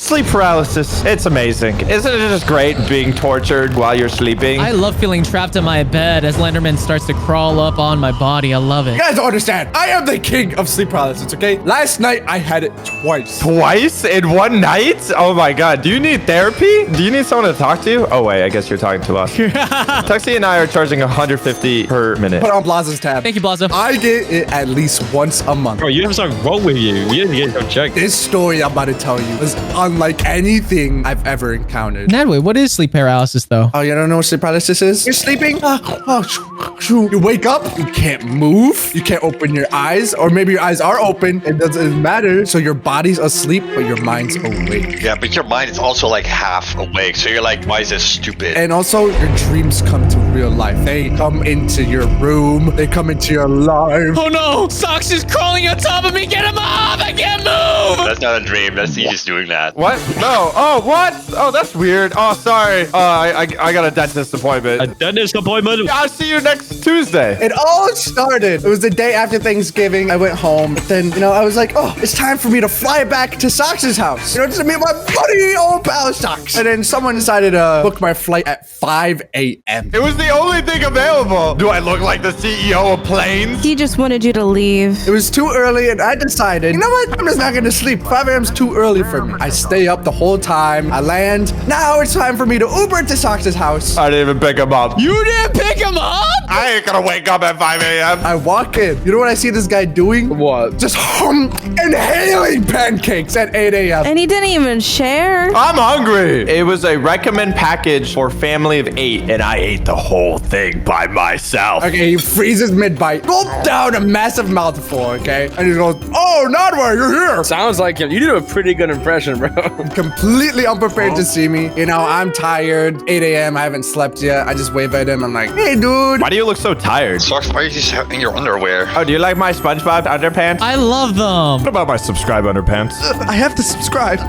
Sleep paralysis. It's amazing. Isn't it just great being tortured while you're sleeping? I love feeling trapped in my bed as Slenderman starts to crawl up on my body. I love it. You guys don't understand. I am the king of sleep paralysis, okay? Last night, I had it twice. Twice in one night? Oh my god. Do you need therapy? Do you need someone to talk to? Oh wait, I guess you're talking to us. Tuxie and I are charging 150 per minute. Put on Blaza's tab. Thank you, Blaza. I get it at least once a month. Bro, you have something wrong with you. You need to get your checked. This story I'm about to tell you is unlike anything I've ever encountered. Nadway, what is sleep paralysis, though? Oh, you don't know what sleep paralysis is? You're sleeping. You wake up. You can't move. You can't open your eyes. Or maybe your eyes are open. It doesn't matter. So your body's asleep, but your mind's awake. Yeah, but your mind is also like half awake. So you're like, why is this stupid? And also, your dreams come to real life. They come into your room. They come into your life. Oh no! Socks is crawling on top of me! Get him off! I can't move! That's not a dream. That's you just doing that. What? No. Oh, what? Oh, that's weird. Oh, sorry. I got a dentist appointment. A dentist appointment? Yeah, I'll see you next Tuesday. It all started. It was the day after Thanksgiving. I went home. But then, I was like, oh, it's time for me to fly back to Sox's house. Just to meet my buddy, old pal Sox. And then someone decided to book my flight at 5 a.m. It was the only thing available. Do I look like the CEO of planes? He just wanted you to leave. It was too early, and I decided, you know what? I'm just not going to sleep. 5 a.m. is too early for me. I stay up the whole time. I land. Now it's time for me to Uber to Sox's house. I didn't even pick him up. You didn't pick him up? I ain't gonna wake up at 5 a.m. I walk in. You know what I see this guy doing? What? Just inhaling pancakes at 8 a.m. And he didn't even share. I'm hungry. It was a recommend package for family of 8, and I ate the whole thing by myself. Okay, he freezes mid-bite. Gulp down a massive mouthful, okay? And he goes, oh, Nodway, you're here. Sounds like him. You do a pretty good impression, bro. Completely unprepared to see me. I'm tired. 8 a.m. I haven't slept yet. I just wave at him. I'm like, hey, dude. Why do you look so tired? Socks, why are you just in your underwear? Oh, do you like my SpongeBob underpants? I love them. What about my subscribe underpants? I have to subscribe.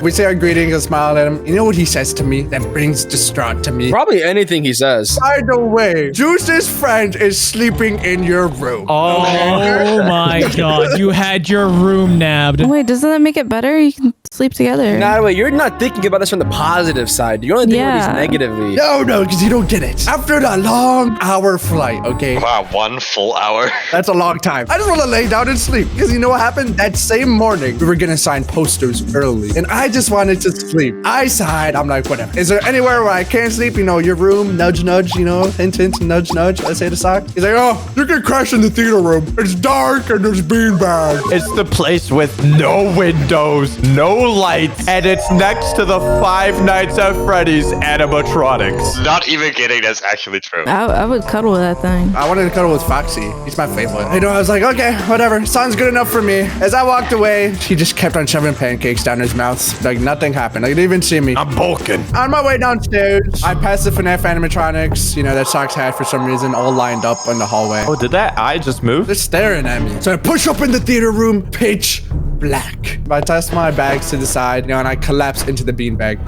We say our greetings and smile at him. You know what he says to me that brings distraught to me? Probably anything he says. By the way, Juice's friend is sleeping in your room. Oh my god, you had your room nabbed. Wait, doesn't that make it better? You can sleep together. Nah, wait, you're not thinking about this from the positive side. You're only thinking about Yeah. these negatively. No, because you don't get it. After the long hour flight, okay? Wow, 1 full hour. That's a long time. I just want to lay down and sleep. Because you know what happened? That same morning, we were going to sign posters early. And I just wanted to sleep. I sighed. I'm like, whatever. Is there anywhere where I can't sleep? Your room, nudge, nudge, hint, hint, nudge, nudge. I say to Sock. He's like, oh, you can crash in the theater room. It's dark and there's beanbags. It's the place with no windows, no lights, and it's next to the Five Nights at Freddy's animatronics. Not even kidding. That's actually true. I would cuddle with that thing. I wanted to cuddle with Foxy. He's my favorite. I was like, okay, whatever. Sounds good enough for me. As I walked away, he just kept on shoving pancakes down his mouth. Like nothing happened. Like, he didn't even see me. I'm bulking. On my way downstairs, I passed the FNAF animatronics, that Sox had for some reason, all lined up in the hallway. Oh, did that eye just move? They're staring at me. So I push up in the theater room, pitch black. I toss my bags to the side, and I collapse into the beanbag.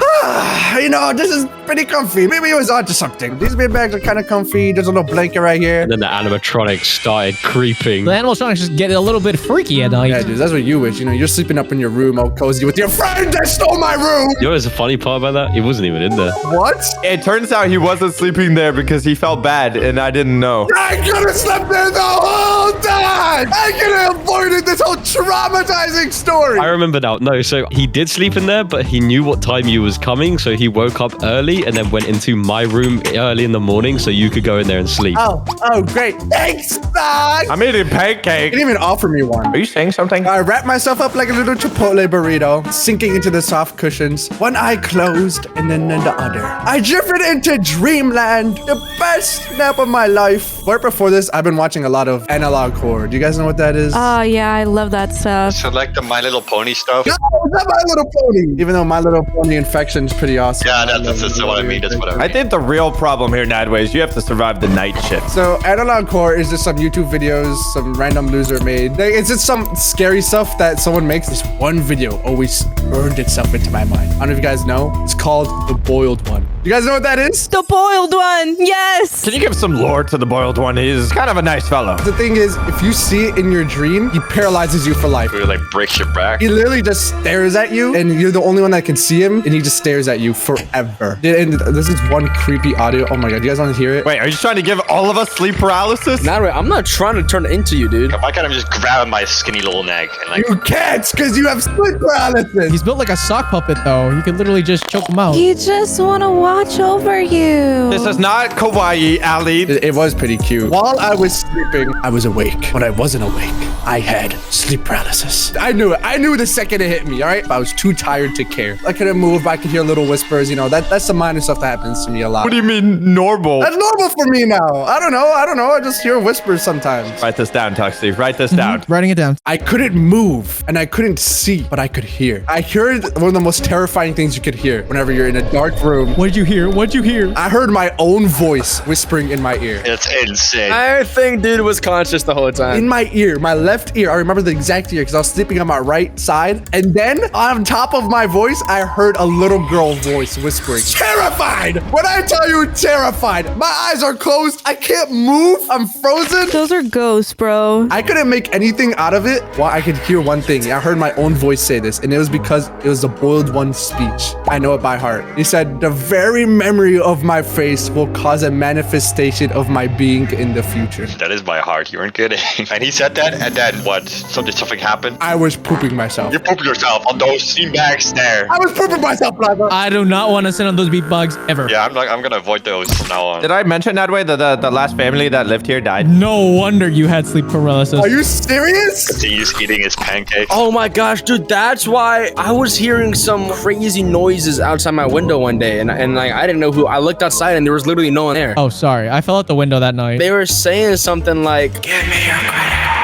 This is pretty comfy. Maybe it was onto something. These beanbags are kind of comfy. There's a little blanket right here. And then the animatronics started creeping. The animatronics just get a little bit freaky at night. Yeah, dude, that's what you wish. You're sleeping up in your room all cozy with your friend that stole my room. You know what's the funny part about that? He wasn't even in there. What? It turns out he wasn't sleeping there because he felt bad, and I didn't know. I could have slept there the whole time. I could have avoided this whole traumatizing story. I remember now. No, so he did sleep in there, but he knew what time you was coming, so he woke up early and then went into my room early in the morning so you could go in there and sleep. Oh, great. Thanks, Doc. I'm eating He pancake. didn't even offer me one. Are you saying something? I wrapped myself up like a little Chipotle burrito, sinking into the soft cushions. One eye closed and then the other. I drifted into dreamland, the best nap of my life. Right before this, I've been watching a lot of analog horror. Do you guys know what that is? Oh, yeah, I love that stuff. So like the My Little Pony stuff. No, it's not My Little Pony. Even though My Little Pony infection is pretty awesome. Yeah, that's what I mean. That's what I mean. I think the real problem here, Nadway, is you have to survive the night shift. So analog horror is just some YouTube videos some random loser made. It's just some scary stuff that someone makes. This one video always burned itself into my mind. I don't know if you guys know. It's called The Boiled One. You guys know what that is? The boiled one. Yes. Can you give some lore to the boiled one? He's kind of a nice fellow. The thing is, if you see it in your dream, he paralyzes you for life. It like breaks your back. He literally just stares at you, and you're the only one that can see him, and he just stares at you forever. And this is one creepy audio. Oh my god, you guys want to hear it? Wait, are you trying to give all of us sleep paralysis? Not right. I'm not trying to turn it into you, dude. Why can't I just grab my skinny little neck and like? You can't, because you have sleep paralysis. He's built like a sock puppet, though. You could literally just choke him out. He just want to watch over you. This is not kawaii, Ali. It was pretty cute. While I was sleeping, I was awake. When I wasn't awake, I had sleep paralysis. I knew it. I knew the second it hit me, all right? But I was too tired to care. I couldn't move, but I could hear little whispers. You know, that's the minor stuff that happens to me a lot. What do you mean normal? That's normal for me now. I don't know. I just hear whispers sometimes. Write this down, Tuxie. Write this down. Writing it down. I couldn't move and I couldn't see, but I could hear. I heard one of the most terrifying things you could hear whenever you're in a dark room. What'd you hear? What'd you hear? I heard my own voice whispering in my ear. It's insane. I think dude was conscious the whole time. In my ear, my left ear. I remember the exact ear because I was sleeping on my right side. And then on top of my voice, I heard a little girl voice whispering. Terrified! When I tell you terrified, my eyes are closed. I can't move. I'm frozen. Those are ghosts, bro. I couldn't make anything out of it. Well, I could hear one thing. I heard my own voice say this, and it was because it was the boiled one speech. I know it by heart. He said, the very memory of my face will cause a manifestation of my being in the future. That is by heart. You weren't kidding. And he said that, and then what? Something happened. I was pooping myself. You're pooping yourself on those steam bags there. I was pooping myself, brother. I do not want to sit on those beat bugs ever. Yeah, I'm gonna avoid those from now on. Did I mention that way that the last family that lived here died? No wonder you had sleep paralysis. Are you serious? Continues eating his pancakes. Oh my gosh, dude, that's why I was hearing some crazy noises outside my window one day, and like I didn't know who. I looked outside and there was literally no one there. Oh, sorry. I fell out the window that night. They were saying something like, "Give me your credit card.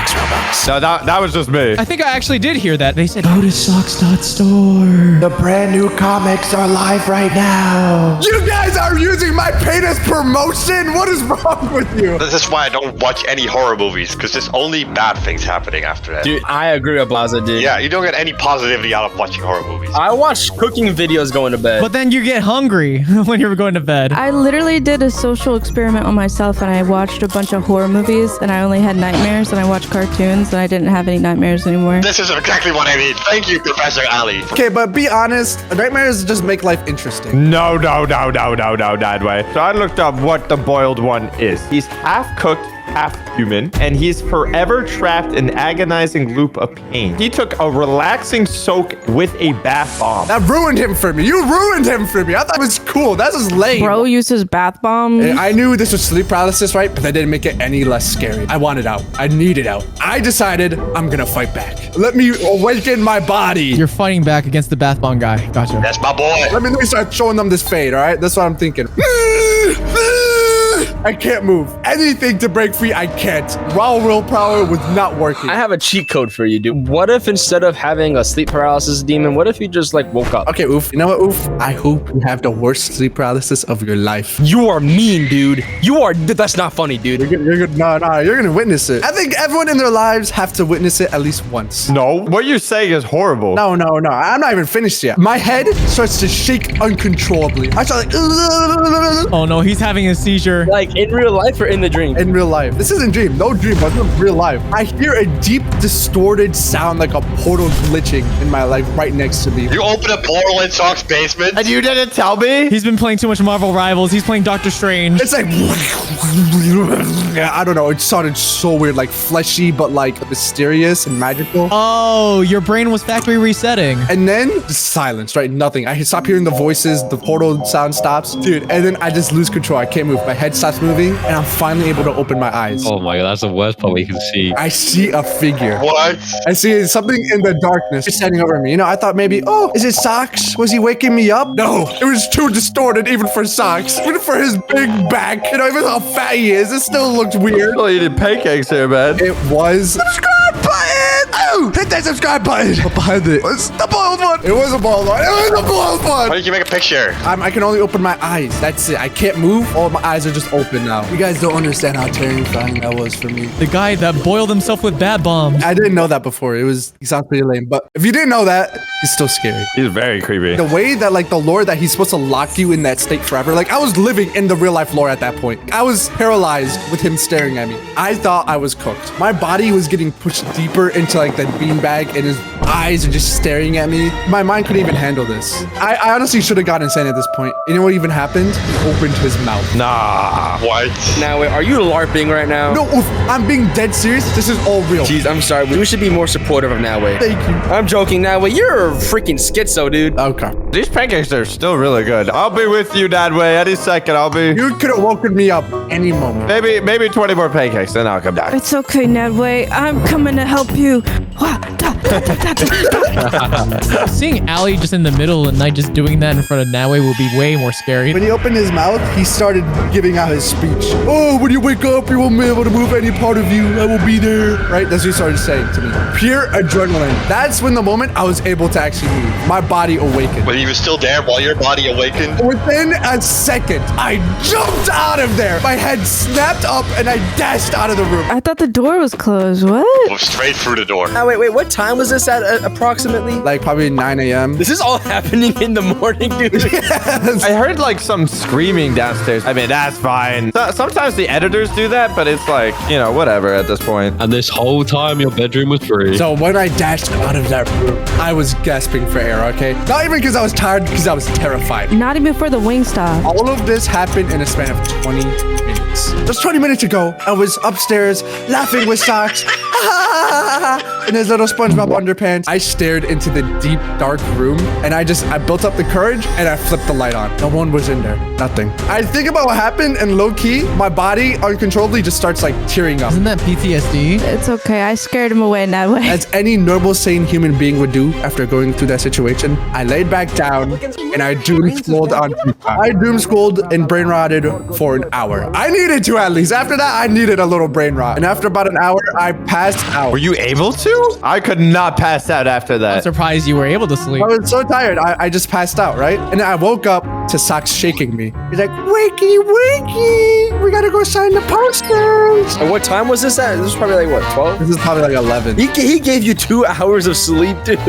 Robux." No, that was just me. I think I actually did hear that. They said, go to socks.store. The brand new comics are live right now. You guys are using my pain as promotion? What is wrong with you? This is why I don't watch any horror movies, because there's only bad things happening after that. Dude, I agree with Blaza, dude. Yeah, you don't get any positivity out of watching horror movies. I watch cooking videos going to bed. But then you get hungry when you're going to bed. I literally did a social experiment on myself and I watched a bunch of horror movies and I only had nightmares and I watched cartoons and I didn't have any nightmares anymore. This is exactly what I mean. Thank you, Professor Ali. Okay, but be honest. Nightmares just make life interesting. No, that way. So I looked up what the boiled one is. He's half cooked, half human, and he's forever trapped in agonizing loop of pain. He took a relaxing soak with a bath bomb. That ruined him for me. You ruined him for me. I thought it was cool. That's just lame. Bro uses bath bombs. And I knew this was sleep paralysis, right? But that didn't make it any less scary. I wanted out. I needed out. I decided I'm gonna fight back. Let me awaken my body. You're fighting back against the bath bomb guy. Gotcha. That's my boy. Let me start showing them this fade, all right? That's what I'm thinking. I can't move. Anything to break free, I can't. Raw willpower was not working. I have a cheat code for you, dude. What if instead of having a sleep paralysis demon, what if you just like woke up? Okay, Oof. You know what, Oof? I hope you have the worst sleep paralysis of your life. You are mean, dude. You are. That's not funny, dude. You're gonna witness it. I think everyone in their lives have to witness it at least once. No, what you're saying is horrible. No. I'm not even finished yet. My head starts to shake uncontrollably. I start like, Oh no, he's having a seizure. Like in real life or in the dream? in real life. This isn't dream. No dream, but this is real life. I hear a deep, distorted sound like a portal glitching in my life right next to me. You open a portal in Sock's basement. And you didn't tell me? He's been playing too much Marvel Rivals. He's playing Doctor Strange. It's like, yeah, I don't know. It sounded so weird, like fleshy, but like mysterious and magical. Oh, your brain was factory resetting. And then just silence, right? Nothing. I stop hearing the voices. The portal sound stops, dude. And then I just lose control. I can't move. My head stops moving, and I'm finally able to open my eyes. Oh my god, that's the worst part we can see. I see a figure. What? I see something in the darkness just standing over me. You know, I thought maybe, oh, is it Socks? Was he waking me up? No, it was too distorted even for Socks. Even for his big back. You know, even how fat he is, it still looked weird. Well, you did pancakes here, man. It was subscribe button. Oh, hit that subscribe button. But behind it was the boiled one. It was a boiled one. It was a boiled one. Why did you make a picture? I can only open my eyes. That's it. I can't move. All my eyes are just open now. You guys don't understand how terrifying that was for me. The guy that boiled himself with bat bombs. I didn't know that before. He sounds pretty lame. But if you didn't know that, he's still scary. He's very creepy. The way that like the lore that he's supposed to lock you in that state forever. Like I was living in the real life lore at that point. I was paralyzed with him staring at me. I thought I was cooked. My body was getting pushed deeper into like the beanbag and his eyes are just staring at me. My mind couldn't even handle this. I honestly should have gotten insane at this point. You know what even happened? He opened his mouth. Nah. What? Now, wait, are you LARPing right now? No, oof, I'm being dead serious. This is all real. Jeez, I'm sorry. We should be more supportive of Noway. Thank you. I'm joking, Noway. You're a freaking schizo, dude. Okay. These pancakes are still really good. I'll be with you, Dadway. Any second, I'll be. You could have woken me up any moment. Maybe 20 more pancakes, then I'll come back. It's okay, Nedway. I'm coming to help you. Seeing Allie just in the middle of the night just doing that in front of Nawe will be way more scary. When he opened his mouth, he started giving out his speech. Oh, when you wake up, you won't be able to move any part of you. I will be there. Right? That's what he started saying to me. Pure adrenaline. That's when the moment I was able to actually move. My body awakened. But he was still there while your body awakened? Within a second, I jumped out of there. My head snapped up and I dashed out of the room. I thought the door was closed. What? Moved straight through the door. Oh, wait. What time was this at approximately? Like probably 9 a.m. This is all happening in the morning, dude. I heard like some screaming downstairs. I mean, that's fine. Sometimes the editors do that, but it's like, you know, whatever at this point. And this whole time, your bedroom was free. So when I dashed out of that room, I was gasping for air, okay? Not even because I was tired, because I was terrified. Not even for the Wingstop. All of this happened in a span of 20 minutes. Just 20 minutes ago, I was upstairs laughing with socks in his little SpongeBob underpants. I stared into the deep, dark room, and I built up the courage, and I flipped the light on. No one was in there. Nothing. I think about what happened, and low-key, my body uncontrollably just starts like tearing up. Isn't that PTSD? It's okay. I scared him away, Nedway. As any normal, sane human being would do after going through that situation, I laid back down and I doom scrolled on. I doom scrolled and brain rotted for an hour. I needed to at least. After that, I needed a little brain rot. And after about an hour, I passed out. Were you able to? I could not pass out after I'm that. surprised you were able to sleep. I was so tired. I just passed out, right? And then I woke up to Socks shaking me. He's like, wakey, wakey. We gotta go sign the posters. And what time was this at? This was probably like, what, 12? This is probably like 11. He gave you 2 hours of sleep, dude.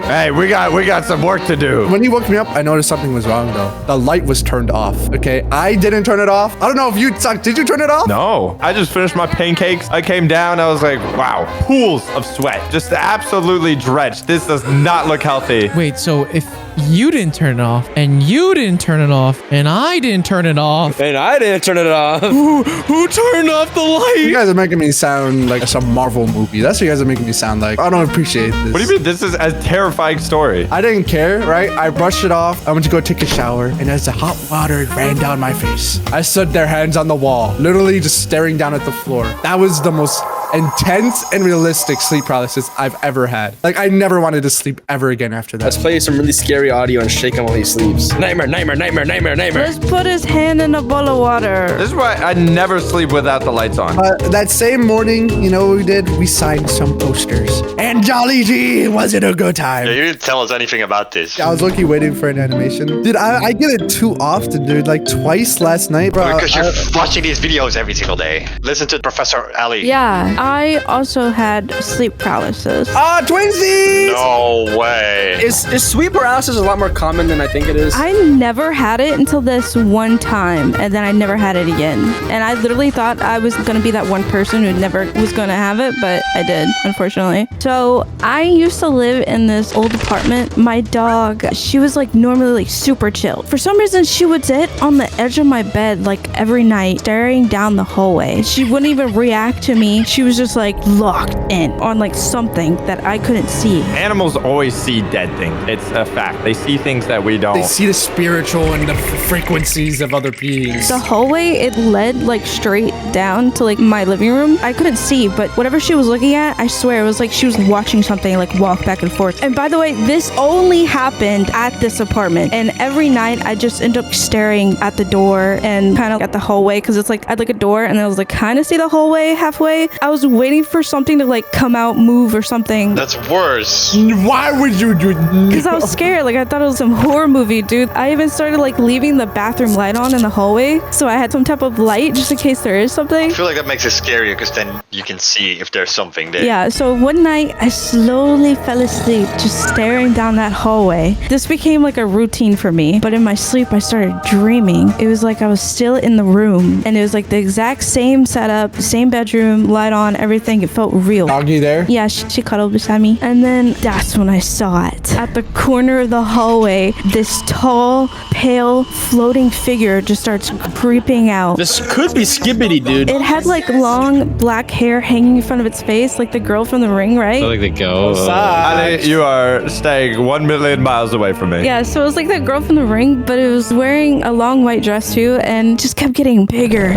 Hey, we got some work to do. When he woke me up, I noticed something was wrong though. The light was turned off, okay? I didn't turn it off. I don't know if you, Sock, did you turn it off? No, I just finished my pancakes. I came down. I was like, wow, pools of sweat. Just absolutely drenched. This does not look healthy. Wait, so if you didn't turn it off, and you didn't turn it off, and I didn't turn it off, And I didn't turn it off. who turned off the You light? guys are making me sound like some Marvel movie. That's what you guys are making me sound like. I don't appreciate this. What do you mean? This is a terrifying story. I didn't care, right? I brushed it off. I went to go take a shower, and as the hot water ran down my face, I stood there, hands on the wall, literally just staring down at the floor. That was the most intense and realistic sleep paralysis I've ever had. Like, I never wanted to sleep ever again after that. Let's play some really scary audio and shake him while he sleeps. Nightmare, nightmare, nightmare, nightmare, nightmare. Let's put his hand in a bowl of water. This is why I never sleep without the lights on. That same morning, you know what we did? We signed some posters. And Jolly G, was it a good time? Yeah, you didn't tell us anything about this. I was lucky waiting for an animation. Dude, I get it too often, dude. Like twice last night, bro. Because you're watching these videos every single day. Listen to Professor Ali. Yeah, I also had sleep paralysis. Twinsies! No way. Is sleep paralysis a lot more common than I think it is? I never had it until this one time, and then I never had it again. And I literally thought I was gonna be that one person who never was gonna have it, but I did, unfortunately. So I used to live in this old apartment. My dog, she was like normally like super chill. For some reason, she would sit on the edge of my bed like every night, staring down the hallway. She wouldn't even react to me. She was just like locked in on like something that I couldn't see. Animals always see dead things. It's a fact. They see things that we don't. They see the spiritual and the frequencies of other beings. The hallway, it led like straight down to like my living room. I couldn't see, but whatever she was looking at, I swear it was like she was watching something like walk back and forth. And by the way, this only happened at this apartment. And every night I just end up staring at the door and kind of at the hallway because it's like I had like a door and I was like kind of see the hallway halfway. I was was waiting for something to like come out, move or something. That's worse. Why would you do? Because I was scared. Like I thought it was some horror movie, dude. I even started like leaving the bathroom light on in the hallway, so I had some type of light just in case there is something. I feel like that makes it scarier because then you can see if there's something there. Yeah, so one night I slowly fell asleep just staring down that hallway. This became like a routine for me, but in my sleep I started dreaming. It was like I was still in the room and it was like the exact same setup, same bedroom, light on, everything. It felt real. Doggy there? Yeah, she cuddled beside me. And then that's when I saw it. At the corner of the hallway, this tall, pale, floating figure just starts creeping out. This could be Skibbity, dude. It had like long black hair hanging in front of its face, like the girl from The Ring, right? I think they go. Ali, you are staying 1 million miles away from me. Yeah, so it was like that girl from The Ring, but it was wearing a long white dress too, and just kept getting bigger.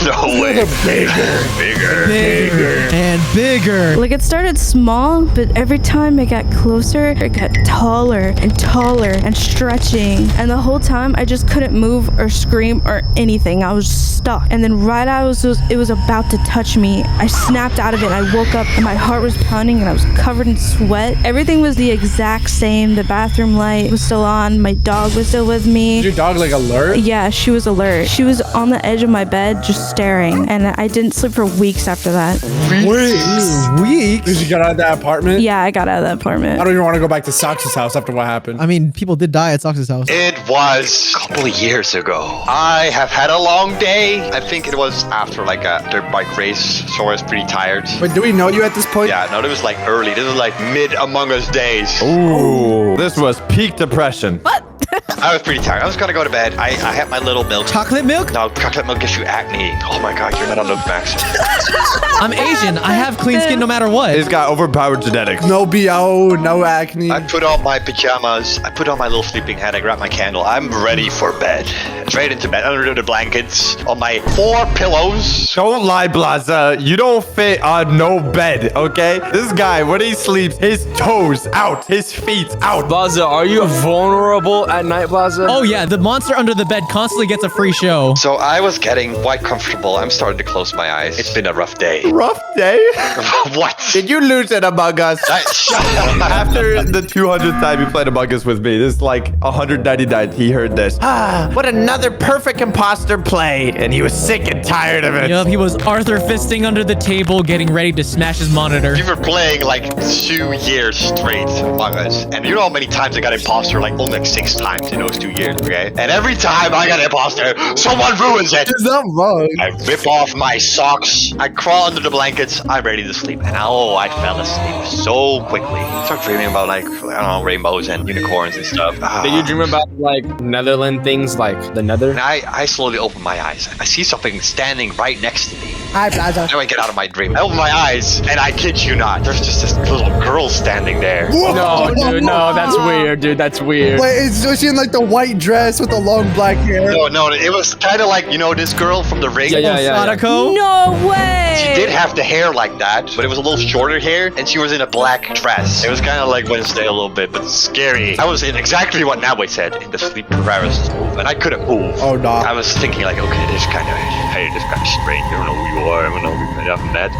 No way. Bigger and bigger. Like it started small, but every time it got closer, it got taller and taller and stretching. And the whole time, I just couldn't move or scream or anything. I was stuck. And then right as it was about to touch me, I snapped out of it. I woke up and my heart was pounding and I was covered in sweat. Everything was the exact same. The bathroom light was still on. My dog was still with me. Is your dog like alert? Yeah, she was alert. She was on the edge of my bed just staring. And I didn't sleep for weeks after that. Weeks? Did you get out of that apartment? Yeah, I got out of that apartment. I don't even want to go back to Sox's house after what happened. I mean, people did die at Sox's house. It was a couple of years ago. I have had a long day. I think it was after like a dirt bike race, so I was pretty tired. But do we know you at this point? Yeah, no, it was like early. This was like mid Among Us days. Ooh, this was peak depression. I was pretty tired. I was gonna go to bed. I had my little milk. Chocolate milk? No, chocolate milk gives you acne. Oh my god, you're not a look, Max. I'm Asian. I have clean skin no matter what. He's got overpowered genetics. No BO, no acne. I put on my pajamas. I put on my little sleeping hat. I grabbed my candle. I'm ready for bed. Straight into bed. Under the blankets. On my 4 pillows. Don't lie, Blaza. You don't fit on no bed, okay? This guy, when he sleeps, his toes out, his feet out. Blaza, are you vulnerable at night, Blaza? Oh yeah, the monster under the bed constantly gets a free show. So I was getting quite comfortable. I'm starting to close my eyes. It's been a rough day. Rough day? What? Did you lose it Among Us? Shut up. After the 200th time you played Among Us with me, this is like 199, he heard this. Ah, what another perfect imposter play. And he was sick and tired of it. Yup, he was Arthur fisting under the table, getting ready to smash his monitor. We were playing like 2 years straight Among Us. And you know how many times I got imposter? Like only like 6 times in those 2 years, okay? And every time I got imposter, someone ruins it. Is that wrong? I rip off my socks. I crawl under the blankets. I'm ready to sleep. And I fell asleep so quickly. I start dreaming about like, I don't know, rainbows and unicorns and stuff. Did you dream about like Netherland things like the Nether? And I slowly open my eyes. I see something standing right next to me. Hi, Plaza. Now I get out of my dream. I open my eyes, and I kid you not, there's just this little girl standing there. No, dude, no, that's weird, dude. That's weird. Wait, was she in like the white dress with the long black hair? No, it was kind of like, you know, this girl from The Ring? Yeah. Sadako? No way! She did have the hair like that, but it was a little shorter hair, and she was in a black dress. It was kind of like Wednesday a little bit, but scary. I was in exactly what Nabwe said, in the sleep paralysis move, and I couldn't move. Oh, no. I was thinking like, okay, this kind of strange. I don't know who you are. I don't know who you have met.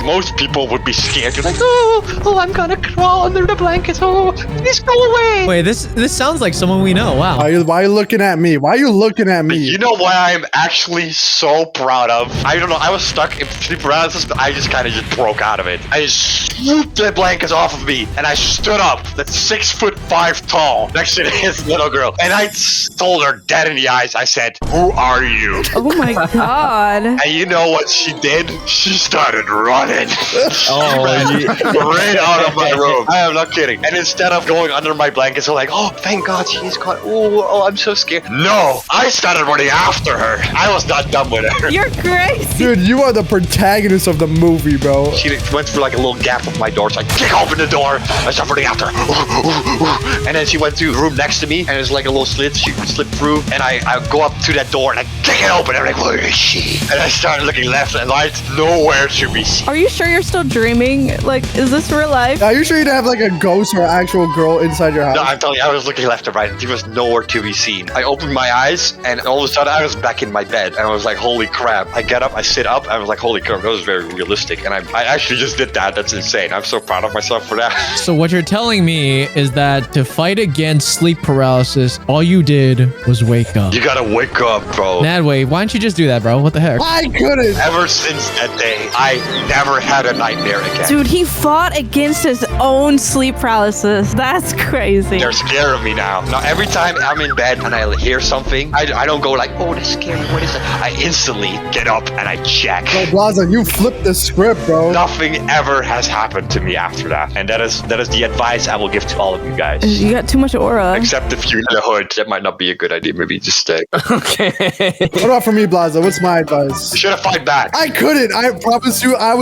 Most people would be scared. You're like, oh, I'm gonna crawl under the blankets. Oh, please go away. Wait, this sounds like someone we know. Wow. Why are you looking at me? Why are you looking at me? You know what I'm actually so proud of? I don't know. I was stuck in sleep paralysis, but I just kind of just broke out of it. I just swooped the blankets off of me, and I stood up. That's 6'5" tall, next to this little girl, and I told her dead in the eyes. I said, "Who are you?" Oh my god. And you know what she did? She started running. She ran right out of my room. I am not kidding. And instead of going under my blankets, I'm like, oh, thank God she's caught. Oh, I'm so scared. No, I started running after her. I was not done with her. You're crazy. Dude, you are the protagonist of the movie, bro. She went through like a little gap of my door, so I kick open the door. I start running after her. And then she went to the room next to me, and there's like a little slit she could slip through. And I go up to that door, and I kick it open. And I'm like, where is she? And I started looking left left and right, nowhere to be seen. Are you sure you're still dreaming? Like, is this real life? Are you sure you didn't have like a ghost or actual girl inside your house? No, I'm telling you, I was looking left and right, and he was nowhere to be seen. I opened my eyes, and all of a sudden, I was back in my bed, and I was like, holy crap. I get up, I sit up, I was like, holy crap, that was very realistic. And I actually just did that. That's insane. I'm so proud of myself for that. So what you're telling me is that to fight against sleep paralysis, all you did was wake up. You gotta wake up, bro. Nadway, why don't you just do that, bro? What the heck? I couldn't. Ever since that day, I never had a nightmare again. Dude, he fought against his own sleep paralysis. That's crazy. They're scared of me now. Now, every time I'm in bed and I hear something, I don't go like, oh, that's scary. What is that? I instantly get up and I check. Bro, Blaza, you flipped the script, bro. Nothing ever has happened to me after that. And that is the advice I will give to all of you guys. You got too much aura. Except if you're in the hood, that might not be a good idea. Maybe just stay. Okay. What about for me, Blaza? What's my advice? You should have fight back. I couldn't. I promise you, I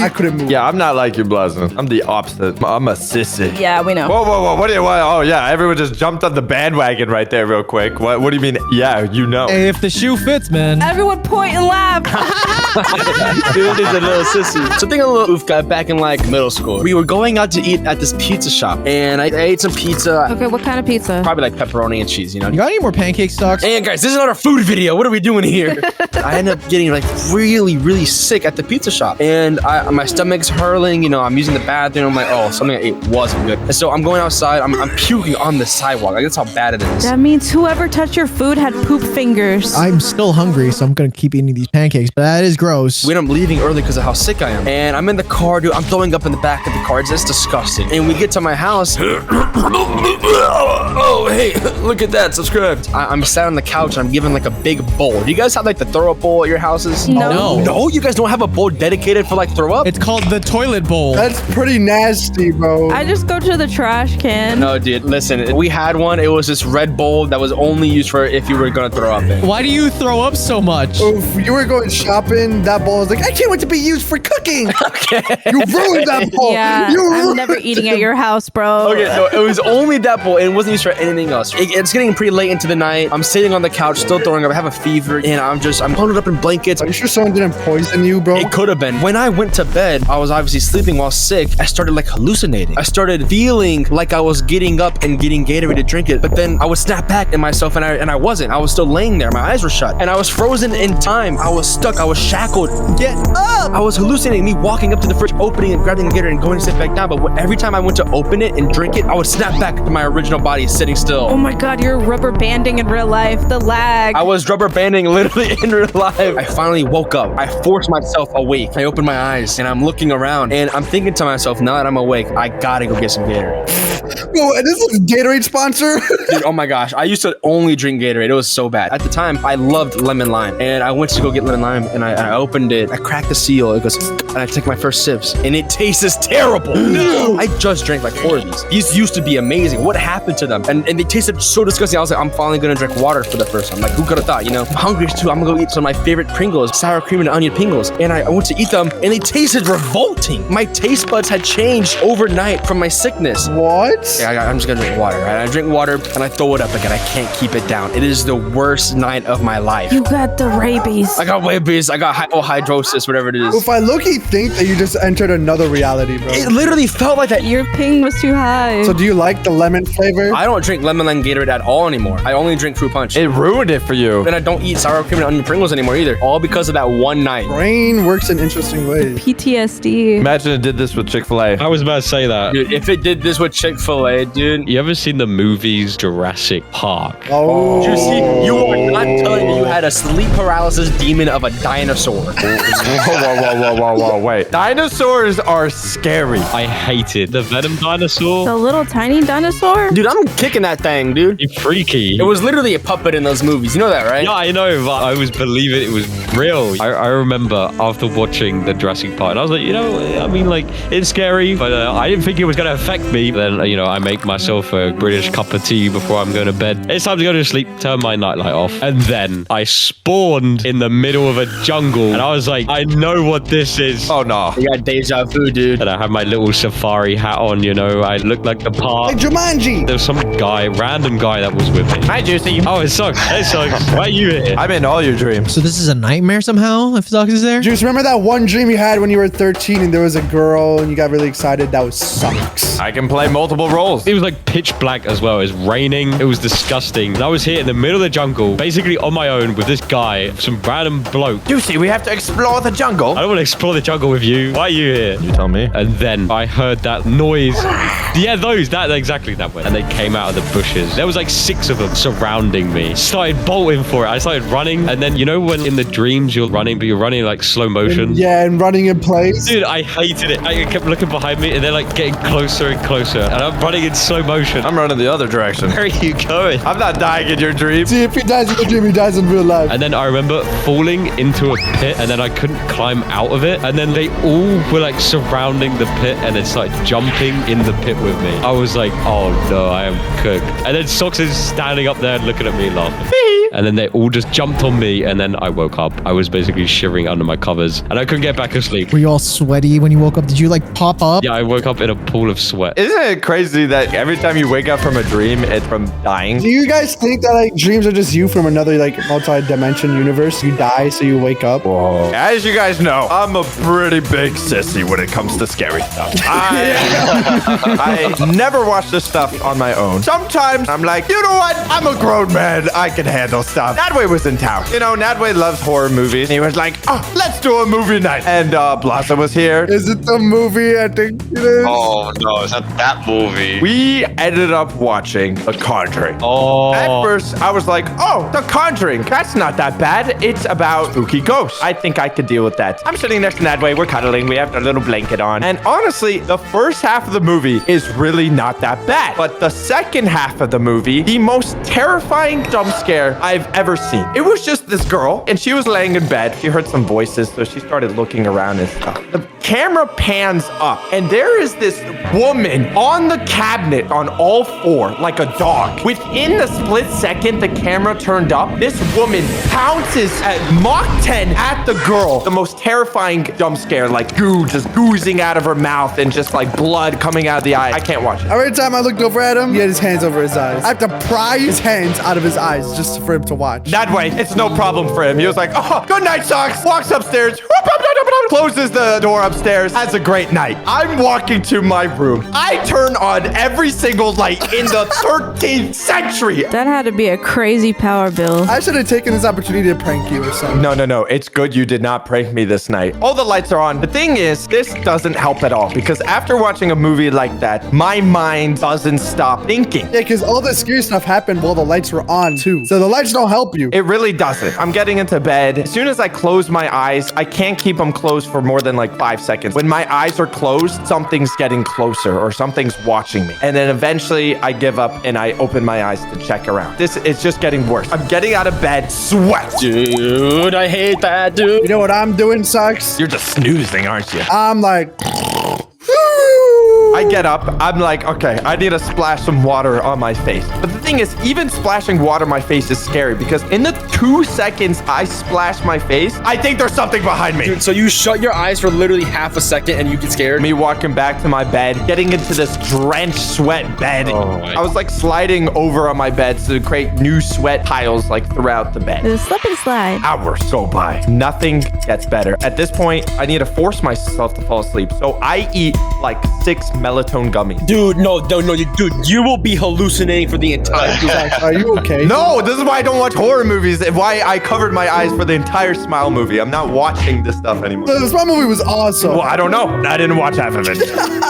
couldn't move. Yeah, I'm not like you, Blazen. I'm the opposite. I'm a sissy. Yeah, we know. Whoa, whoa, whoa. What do you want? Oh, yeah. Everyone just jumped on the bandwagon right there real quick. What do you mean? Yeah, you know. Hey, if the shoe fits, man. Everyone point and laugh. Dude is a little sissy. So think of a little oof guy back in like middle school. We were going out to eat at this pizza shop, and I ate some pizza. Okay, what kind of pizza? Probably like pepperoni and cheese, you know? You got any more pancake stocks? And guys, this is not a food video. What are we doing here? I ended up getting like really, really sick at the pizza shop, and my stomach's hurling. You know, I'm using the bathroom. I'm like, oh, something I ate wasn't good. And so I'm going outside. I'm puking on the sidewalk. Like that's how bad it is. That means whoever touched your food had poop fingers. I'm still hungry, so I'm gonna keep eating these pancakes, but that is gross. We end up leaving early because of how sick I am. And I'm in the car, dude. I'm throwing up in the back of the car. It's just disgusting. And we get to my house. Oh, hey, look at that. Subscribed. I'm sat on the couch and I'm given like a big bowl. Do you guys have like the throw up bowl at your houses? No. No, you guys don't have a bowl dedicated for like throw up? It's called the toilet bowl. That's pretty nasty, bro. I just go to the trash can. No, dude, listen. We had one. It was this red bowl that was only used for if you were going to throw up in. Why do you throw up so much? If you were going shopping, that bowl was like, I can't wait to be used for cooking. Okay. You ruined that bowl. Yeah, You I'm ruined never eating at your house, bro. Okay, no, it was only that bowl and it wasn't used for anything else. It's getting pretty late into the night. I'm sitting on the couch, still throwing up. I have a fever and I'm bundled up in blankets. Are you sure someone didn't poison you, bro? It could have been. When I went to bed, I was obviously sleeping while sick. I started like hallucinating. I started feeling like I was getting up and getting Gatorade to drink it, but then I would snap back in myself and I wasn't. I was still laying there. My eyes were shut and I was frozen in time. I was stuck. I was shackled. Get up! I was hallucinating. Me walking up to the fridge, opening and grabbing Gatorade and going to sit back down. But every time I went to open it and drink it, I would snap back to my original body sitting still. Oh my god, you're rubber banding in real life. The lag. I was rubber banding literally in real life. I finally woke up. I forced myself awake. I opened my eyes and I'm looking around and I'm thinking to myself, now that I'm awake, I gotta go get some Gatorade. Bro, this is a Gatorade sponsor. Dude, oh my gosh. I used to only drink Gatorade. It was so bad. At the time, I loved lemon lime. And I went to go get lemon lime and I opened it. I cracked the seal. It goes, and I take my first sips. And it tastes terrible. No! I just drank like 4 of these. These used to be amazing. What happened to them? And they tasted so disgusting. I was like, I'm finally gonna drink water for the first time. Like, who could have thought, you know? I'm hungry too. I'm gonna go eat some of my favorite Pringles, sour cream and onion Pringles. And I went to eat them and they tasted revolting. My taste buds had changed overnight from my sickness. What? Yeah, I'm just gonna drink water. Right? I drink water and I throw it up again. I can't keep it down. It is the worst night of my life. You got the rabies. I got rabies. I got hydrosis, whatever it is. If I low-key think that you just entered another reality, bro. It literally felt like that. Your ping was too high. So do you like the lemon flavor? I don't drink lemon lime Gatorade at all anymore. I only drink fruit punch. It ruined it for you. And I don't eat sour cream and onion Pringles anymore either. All because of that one night. Brain works in interesting ways. PTSD. Imagine it did this with Chick-fil-A. I was about to say that. Dude, if it did this with Chick-fil-A, dude. You ever seen the movies Jurassic Park? Oh. You see, you are not telling me you had a sleep paralysis demon of a dinosaur. Whoa, wait. Dinosaurs are scary. I hated the Venom dinosaur. The little tiny dinosaur? Dude, I'm kicking that thing, dude. You freaky. It was literally a puppet in those movies. You know that, right? Yeah, I know, but I was believing it was real. I remember after watching the Jurassic Park, and I was like, you know, I mean, like, it's scary, but I didn't think it was going to affect me. Then, you know, I make myself a British cup of tea before I'm going to bed. It's time to go to sleep, turn my nightlight off. And then I spawned in the middle of a jungle, and I was like, I know what this is. Oh, no. You got deja vu, dude. And I had my little safari hat on, you know, I looked like the part. Like Jumanji. There was some guy, random guy that was with me. Hi, Juicy. Oh, it sucks. It sucks. Why are you here? I'm in all your dreams. So this is a nightmare somehow? now if Socks is there? Juice, remember that one dream you had when you were 13 and there was a girl and you got really excited? That was Socks. I can play multiple roles. It was like pitch black as well. It was raining. It was disgusting. And I was here in the middle of the jungle, basically on my own with this guy, some random bloke. Juicy, we have to explore the jungle. I don't want to explore the jungle with you. Why are you here? You tell me. And then I heard that noise. Yeah, exactly that way. And they came out of the bushes. There was like 6 of them surrounding me. Started bolting for it. I started running. And then, you know, when in the dreams you're running, but you're running like slow motion? Yeah, and running in place. Dude, I hated it. I kept looking behind me and they're like getting closer and closer. And I'm running in slow motion. I'm running the other direction. Where are you going? I'm not dying in your dream. See, if he dies in the dream, he dies in real life. And then I remember falling into a pit and then I couldn't climb out of it. And then they all were like surrounding the pit and then started jumping in the pit with me. I was like, oh no, I am cooked. And then Socks is standing up there looking at me laughing. And then they all just jumped on me and then I woke up. I was basically shivering under my covers and I couldn't get back asleep. Were you all sweaty when you woke up? Did you like pop up? Yeah, I woke up in a pool of sweat. Isn't it crazy that every time you wake up from a dream, it's from dying? Do you guys think that like dreams are just you from another like multi-dimension universe? You die, so you wake up. Whoa. As you guys know, I'm a pretty big sissy when it comes to scary stuff. I never watch this stuff on my own. Sometimes I'm like, you know what? I'm a grown man. I can handle stuff. Nadway was in town. You know, Nadway loves horror movies. And he was like, oh, let's do a movie night. And Blossom was here. Is it the movie? I think it is. Oh no, it's not that movie. We ended up watching The Conjuring. Oh. At first, I was like, oh, The Conjuring. That's not that bad. It's about spooky ghosts. I think I could deal with that. I'm sitting next to Nadway. We're cuddling. We have a little blanket on. And honestly, the first half of the movie is really not that bad. But the second half of the movie, the most terrifying jump scare I've ever seen. It was just this girl, and she was laying in bed. She heard some voices, so she started looking around and stuff. The camera pans up, and there is this woman on the cabinet on all 4, like a dog. Within the split second the camera turned up, this woman pounces at Mach 10 at the girl. The most terrifying jump scare, like goo just oozing out of her mouth and just like blood coming out of the eye. I can't watch it. Every time I looked over at him, he had his hands over his eyes. I have to pry his hands out of his eyes just for him to watch. That way, it's no problem for him. He was like, oh, good night, Socks. Walks upstairs, closes the door upstairs, has a great night. I'm walking to my room. I turn on every single light in the 13th century. That had to be a crazy power bill. I should have taken this opportunity to prank you or something. No. It's good you did not prank me this night. All the lights are on. The thing is, this doesn't help at all because after watching a movie like that, my mind doesn't stop thinking. Yeah, because all the scary stuff happened while the lights were on too. So the lights don't help you. It really doesn't. I'm getting into bed. As soon as I close my eyes, I can't keep them closed for more than like 5 seconds. When my eyes are closed, something's getting closer or something's watching me. And then eventually I give up and I open my eyes to check around. This is just getting worse. I'm getting out of bed, sweat. Dude, I hate that, dude. You know what I'm doing, Socks? You're just snoozing, aren't you? I'm like... I get up. I'm like, okay, I need to splash some water on my face. But the thing is, even splashing water on my face is scary because in the 2 seconds I splash my face, I think there's something behind me. Dude, so you shut your eyes for literally half a second and you get scared? Me walking back to my bed, getting into this drenched sweat bed. I was like sliding over on my bed to create new sweat piles like throughout the bed. It's a slip and slide. Hours go by. Nothing gets better. At this point, I need to force myself to fall asleep. So I eat like 6 melatonin gummies. Dude, no, dude, you will be hallucinating for the entire Socks, are you okay? No, this is why I don't watch horror movies and why I covered my eyes for the entire Smile movie. I'm not watching this stuff anymore. The Smile movie was awesome. Well, I don't know. I didn't watch half of it.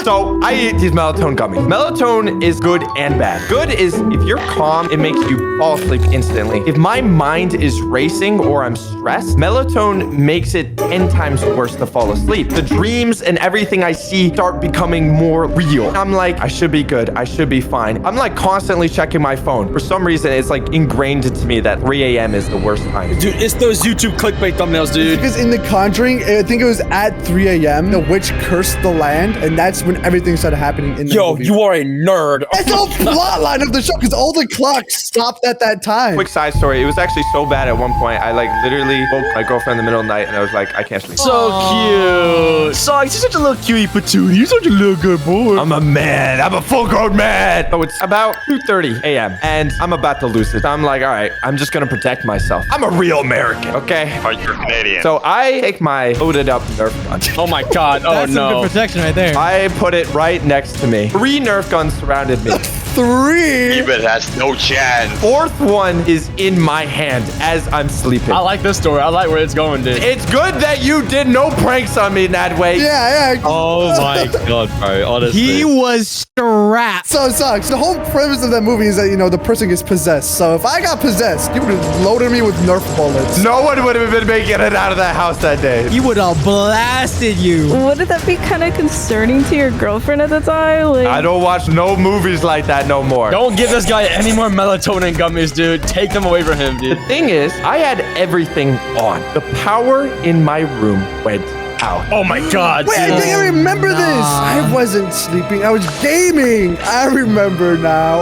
So I eat these melatonin gummies. Melatonin is good and bad. Good is if you're calm, it makes you fall asleep instantly. If my mind is racing or I'm stressed, melatonin makes it 10 times worse to fall asleep. The dreams and everything I see start becoming more real. I'm like, I should be good. I should be fine. I'm like constantly checking my phone. For some reason, it's like ingrained into me that 3 a.m. is the worst time. Dude, it's those YouTube clickbait thumbnails, dude. Because in The Conjuring, I think it was at 3 a.m. the witch cursed the land, and that's when everything started happening in the movie. You are a nerd. That's the whole plot line of the show, because all the clocks stopped at that time. Quick side story. It was actually so bad at one point. I like literally woke my girlfriend in the middle of the night and I was like, I can't sleep. So cute. Socks, you're such a little cutie patootie. You're such a little good boy. boy. I'm a man. I'm a full-grown man. So it's about 2:30 a.m. and I'm about to lose it. I'm like, all right, I'm just gonna protect myself. I'm a real American, okay? Oh, you're Canadian. So I take my loaded up Nerf gun. Oh my god. Oh That's some no. good protection right there. I put it right next to me. 3 Nerf guns surrounded me. 3. Even has no chance. 4th one is in my hand as I'm sleeping. I like this story. I like where it's going, dude. It's good that you did no pranks on me in that way. Yeah. Oh my god, bro. Honestly. He was strapped. So it sucks. The whole premise of that movie is that, the person gets possessed. So if I got possessed, you would have loaded me with Nerf bullets. No one would have been making it out of that house that day. He would have blasted you. Wouldn't that be kind of concerning to your girlfriend at the time? Like, I don't watch no movies like that no more. Don't give this guy any more melatonin gummies, dude. Take them away from him, dude. Thing is, I had everything on. The power in my room went out. Oh my god, Wait, I dude. think I remember this. I wasn't sleeping. I was gaming. I remember now.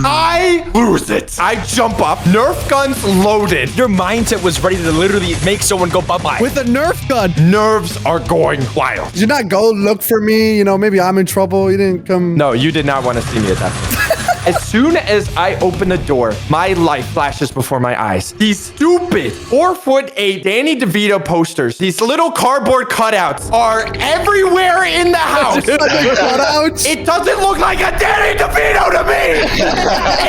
I lose it. I jump up. Nerf guns loaded. Your mindset was ready to literally make someone go bye-bye. With a Nerf gun. Nerves are going wild. Did you not go look for me? Maybe I'm in trouble. You didn't come. No, you did not want to see me at that point. As soon as I open the door, my life flashes before my eyes. These stupid 4'8" Danny DeVito posters, these little cardboard cutouts are everywhere in the house. Cutouts? It doesn't look like a Danny DeVito to me.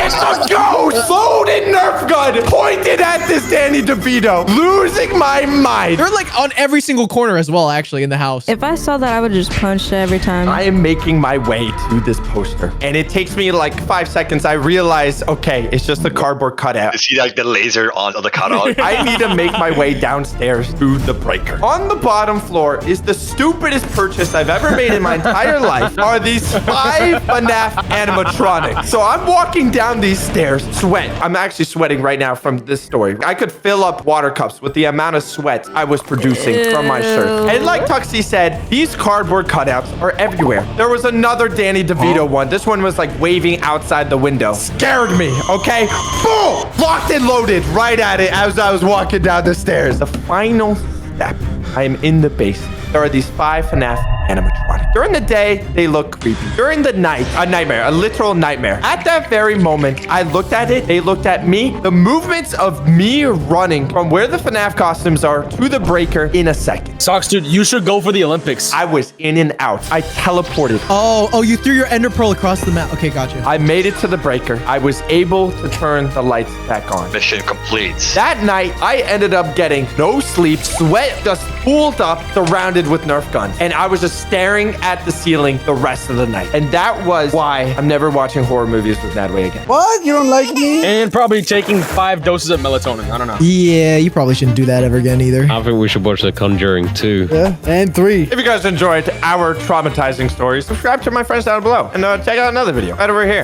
It's a ghost loaded Nerf gun pointed at this Danny DeVito. Losing my mind. They're like on every single corner as well, actually, in the house. if I saw that, I would just punch it every time. I am making my way to this poster, and it takes me like 5 seconds. I realize, okay, it's just a cardboard cutout. Is he like the laser on the cutout? I need to make my way downstairs to the breaker. On the bottom floor is the stupidest purchase I've ever made in my entire life. Are these 5 FNAF animatronics. So I'm walking down these stairs, sweat. I'm actually sweating right now from this story. I could fill up water cups with the amount of sweat I was producing from my shirt. And like Tuxie said, these cardboard cutouts are everywhere. There was another Danny DeVito one. This one was like waving outside the window. Scared me, okay? Boom! Locked and loaded right at it as I was walking down the stairs. The final step. I am in the basement. There are these 5 FNAF animatronics. During the day, they look creepy. During the night, a nightmare, a literal nightmare. At that very moment, I looked at it. They looked at me. The movements of me running from where the FNAF costumes are to the breaker in a second. Socks, dude, you should go for the Olympics. I was in and out. I teleported. Oh, you threw your ender pearl across the map. Okay, gotcha. I made it to the breaker. I was able to turn the lights back on. Mission complete. That night, I ended up getting no sleep, sweat just pooled up, surrounded with Nerf guns. And I was just staring at the ceiling the rest of the night. And that was why I'm never watching horror movies with Nadway again. What? You don't like me? And probably taking 5 doses of melatonin. I don't know. Yeah, you probably shouldn't do that ever again either. I think we should watch The Conjuring 2. Yeah. And 3. If you guys enjoyed our traumatizing stories, subscribe to my friends down below. And check out another video right over here.